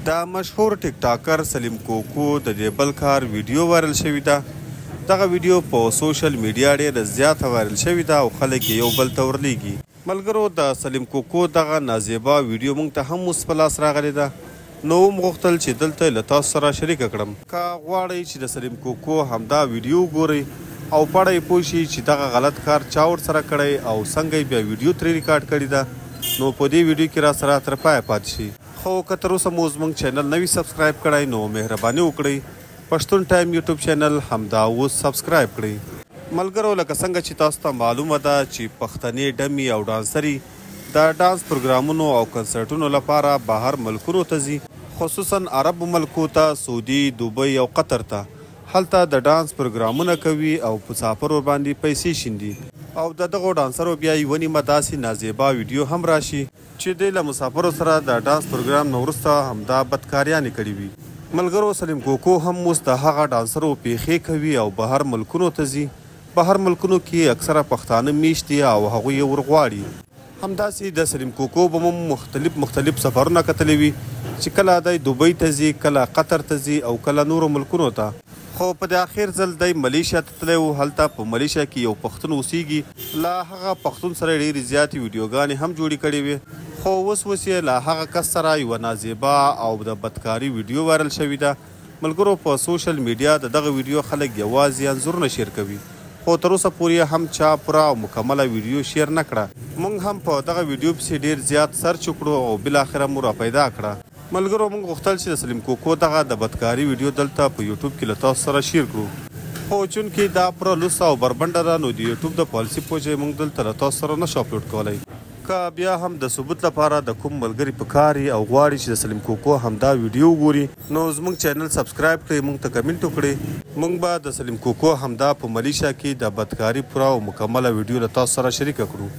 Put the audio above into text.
دا مشهور ټیک ټاکر سلیم کوکو د دې بل کار ویډیو وایرل شوې ده. دغه ویډیو په سوشل میډیا ډېره زیاته وایرل شوې ده او خلک یې یو بل ته ورلیږي. ملګرو د سلیم کوکو دغه نازیبا ویډیو موږ ته هم اوس په لاس راغلی ده، نو غوښتل چې دلته له تاسو سره شریکه کړم. که غواړئ چې د سلیم کوکو همدا ویډیو ګورئ او په اړه یې پوه شئ چې دغه غلط کار چا ورسره کړی او څنګه یې بیا ویډیو ترې ریکارډ کړې ده، نو په دې ویډیو کې را سره تر پایه پاتې شئ. خو که تر اوسه مو زموږ چینل نه وي سبسکرایب کړی نو مهرباني وکړئ پښتون ټایم یوټیوب چینل همدا اوس سبسکرایب کړئ. ملګرو لکه څنګه چې تاسو ته معلومه ده چې پښتنې ډمې او ډانسري د ډانس پروګرامونو او کنسرټونو لپاره بهر ملکونو ته ځي، خصوصا عربو ملکو ته، سعودي، دوبۍ او قطر ته. هلته د ډانس پروګرامونه کوي او مسافرو باندې پیسې شیندي او د دغو ډانسرو بیا یوه نیمه داسې نازیبا ویډیو هم راشي چې دوی له مسافرو سره د ډانس پروګرام نه وروسته همدا بدکاریانې کړې وي. ملګرو سلیم کوکو هم اوس د هغه ډانسرو پیښې کوي او بهر ملکونو ته ځي. بهر ملکونو کې اکثره پښتانه میشت دي او هغوی یې ورغواړي. همداسې د سلیم کوکو به مو مختلف سفرونه کتلی وي چې کله دی دوبۍ ته ځي، کله قطر ته ځي او کله نورو ملکونو ته. خو په د اخر ځل دی ملیشیا ته تللی و. هلته په ملیشیا کې یو پښتون اوسیږي، له هغه پښتون سره ډېرې زیاتې ویډیوګانې هم جوړې کړې وې، خو اوس یې له هغه کس سره یوه نازیبا او د بدکاري ویډیو وایرل شوې ده. ملګرو په سوشل میډیا د دغه ویډیو خلک یوازې انځورونه شیر کوي، خو تر اوسه پورې هم چا پوره او مکمله ویډیو شیر نه کړه. موږ هم په دغه ویډیو پسې ډېر زیات سرچ وکړو او بالاخره مو را پیدا کړه. ملګرو موږ غوښتل چې د سلیم کوکو دغه د بدکاري ویډیو دلته په یوټیوب کې له تاسو سره شیر کړو، خو چونکې دا پوره لوڅه او بربنډه ده نو د یوټیوب د پالیسي په وجه موږ دلته له تاسو سره نشو اپلوډ کولی. که بیا هم د ثبوت لپاره د کوم ملګري په کار او غواړي چې د سلیم کوکو همدا ویډیو وګوري نو زموږ چینل سبسکرایب کړئ، موږ ته کمنټ وکړئ. موږ به د سلیم کوکو همدا په ملیشیا کې د بدکاري پوره او مکمله ویډیو له تاسو سره شریکه کړو.